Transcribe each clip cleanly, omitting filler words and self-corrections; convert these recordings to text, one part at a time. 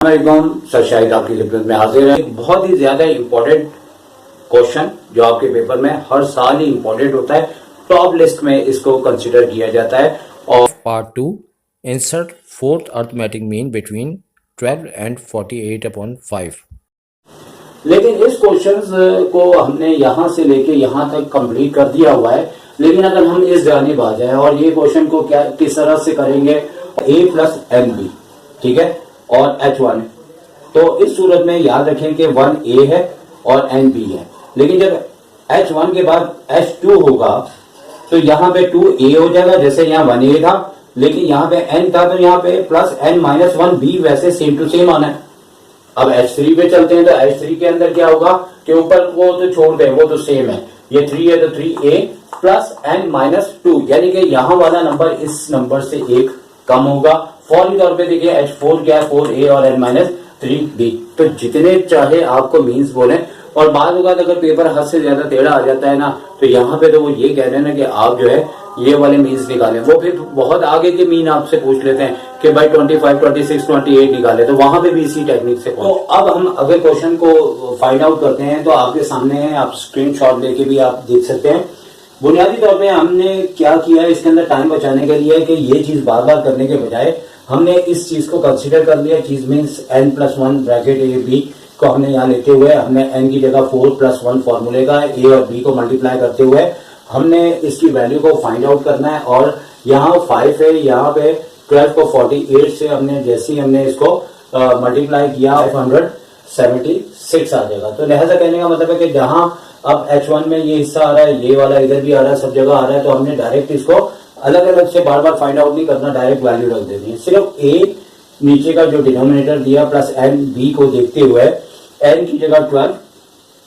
Sir Shahid आपकी खिदमत में हाजिर है। एक बहुत ही ज्यादा इम्पोर्टेंट क्वेश्चन जो आपके पेपर में हर साल ही इम्पोर्टेंट होता है, टॉप लिस्ट में इसको कंसिडर किया जाता है। और Part 2. Insert fourth arithmetic mean between 12 and 48/5. लेकिन इस क्वेश्चन को हमने यहाँ से लेके यहाँ तक कंप्लीट कर दिया हुआ है। लेकिन अगर हम इस जानिब आ जाए और ये क्वेश्चन को क्या किस तरह से करेंगे, a प्लस एन बी, ठीक है, और h1, तो इस सूरत में याद रखें कि 1a है और n b है। लेकिन जब h1 के बाद h2 होगा तो यहाँ पे 2a हो जाएगा, जैसे यहाँ 1a था, लेकिन यहाँ पे n था तो यहाँ पे प्लस n माइनस 1b वैसे सेम टू सेम आना है। अब h3 पे चलते हैं तो h3 के अंदर क्या होगा कि ऊपर वो तो छोड़ दें, वो तो सेम है, ये 3 है तो 3a प्लस n माइनस 2, यानी कि यहाँ वाला नंबर इस नंबर से एक कम होगा। फौरी तौर पे देखिए h4 क्या है, 4a और n माइनस 3b। तो जितने चाहे आपको मीन्स बोले, और बाद होगा तो अगर पेपर हद से ज्यादा टेढ़ा आ जाता है ना, तो यहाँ पे तो वो ये कह रहे हैं ना कि आप जो है ये वाले मीन्स निकालें। वो फिर बहुत आगे के मीन आपसे पूछ लेते हैं कि भाई 25, 26, 28 निकाले, तो वहां पे भी इसी टेक्निक से। तो अब हम अगर क्वेश्चन को फाइंड आउट करते हैं तो आपके सामने है, आप स्क्रीनशॉट लेके भी आप देख सकते हैं। बुनियादी तौर पे हमने क्या किया है इसके अंदर टाइम बचाने के लिए कि ये चीज बार बार करने के बजाय हमने इस चीज को कंसीडर कर लिया। चीज means n+1 bracket A B को हमने यहाँ लेते हुए हमने n की जगह 4+1 फॉर्मूले का a और b को मल्टीप्लाई करते हुए हमने इसकी वैल्यू को फाइंड आउट करना है। और यहाँ 5 है, यहाँ पे 12 को 48 से हमने जैसे ही हमने इसको मल्टीप्लाई किया 576 आ जाएगा। तो लिहाजा कहने का मतलब है कि जहां अब h1 में ये हिस्सा आ रहा है, ये वाला इधर भी आ रहा है, सब जगह आ रहा है, तो हमने डायरेक्ट इसको अलग अलग से बार बार फाइंड आउट नहीं करना, डायरेक्ट वैल्यू रख देनी है। सिर्फ a नीचे का जो डिनोमिनेटर दिया प्लस n b को देखते हुए n की जगह 12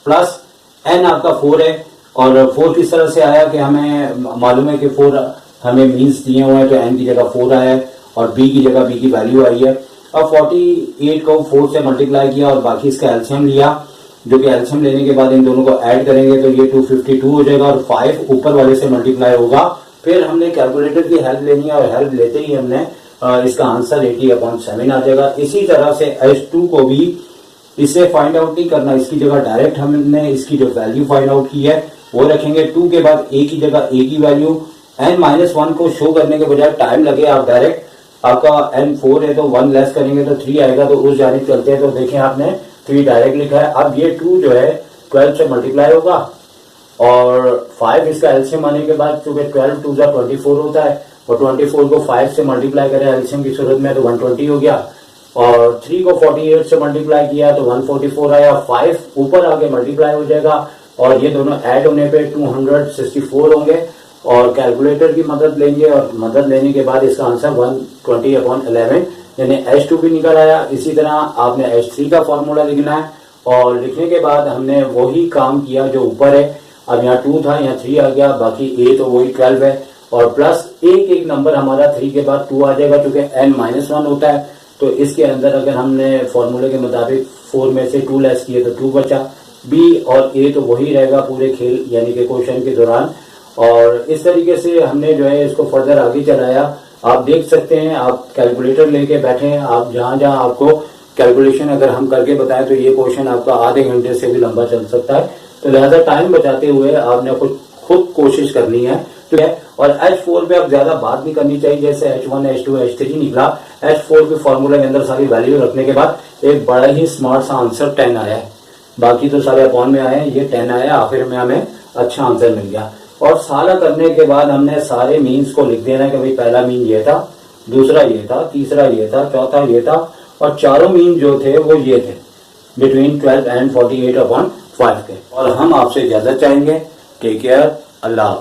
प्लस n आपका 4 है। और 4 किस तरह से आया कि हमें मालूम है कि 4 हमें मीन्स दिए हुए हैं, तो n की जगह 4 आया है और b की जगह b की वैल्यू आई है। अब 48 को 4 से मल्टीप्लाई किया और बाकी इसका एलसीएम लिया, जो कि एलसीएम लेने के बाद इन दोनों को ऐड करेंगे तो ये 252 हो जाएगा और 5 ऊपर वाले से मल्टीप्लाई होगा। फिर हमने कैलकुलेटर की हेल्प लेनी है और हेल्प लेते ही हमने इसका आंसर 80/7 आ जाएगा। इसी तरह से h2 को भी इसे फाइंड आउट नहीं करना, इसकी जगह डायरेक्ट हमने इसकी जो वैल्यू फाइंड आउट की है वो रखेंगे। 2 के बाद a की जगह a की वैल्यू, n-1 को शो करने के बजाय टाइम लगे, आप डायरेक्ट आपका n4 है तो 1 लेस करेंगे तो 3 आएगा, तो उस जानिब चलते हैं। तो देखें आपने 3 डायरेक्ट लिखा है। अब ये 2 जो है 12 से मल्टीप्लाई होगा और 5 इसका एलसीएम आने के बाद चूंकि 12 2 24 होता है और 24 को 5 से मल्टीप्लाई करें एलसीएम की सूरत में तो 120 हो गया। और 3 को 48 से मल्टीप्लाई किया तो 144 आया, 5 ऊपर आके मल्टीप्लाई हो जाएगा और ये दोनों ऐड होने पे 264 होंगे। और कैलकुलेटर की मदद लेंगे और मदद लेने के बाद इसका आंसर 120/11 यानी h2 भी निकल आया। इसी तरह आपने h3 का फॉर्मूला लिखना है और लिखने के बाद हमने वही काम किया जो ऊपर है। अब यहाँ 2 था, यहाँ 3 आ गया, बाकी a तो वही 12 है और प्लस एक नंबर हमारा 3 के बाद 2 आ जाएगा, क्योंकि n-1 होता है। तो इसके अंदर अगर हमने फॉर्मूले के मुताबिक 4 में से 2 लेस किए तो 2 बचा। b और a तो वही रहेगा पूरे खेल यानी कि क्वेश्चन के दौरान। और इस तरीके से हमने जो है इसको फर्दर आगे चलाया। आप देख सकते हैं, आप कैलकुलेटर लेके बैठे हैं, आप जहां जहां आपको कैलकुलेशन अगर हम करके बताएं तो ये क्वेश्चन आपका आधे घंटे से भी लंबा चल सकता है। तो लिहाजा टाइम बचाते हुए आपने खुद कोशिश करनी है, ठीक है। और h4 पे अब ज्यादा बात नहीं करनी चाहिए, जैसे h1, h2, h3 निकला, h4 के फॉर्मूले के अंदर सारी वैल्यू रखने के बाद एक बड़ा ही स्मार्ट सा आंसर 10 आया है। बाकी तो सारे अपॉन में आए हैं, ये 10 आया, आखिर में हमें अच्छा आंसर मिल गया। और सारा करने के बाद हमने सारे मीन्स को लिख देना कि भाई पहला मीन ये था, दूसरा ये था, तीसरा ये था, चौथा ये था और चारों मीन जो थे वो ये थे बिटवीन 12 and 48/5 के। और हम आपसे इजाजत चाहेंगे। टेक केयर, अल्लाह।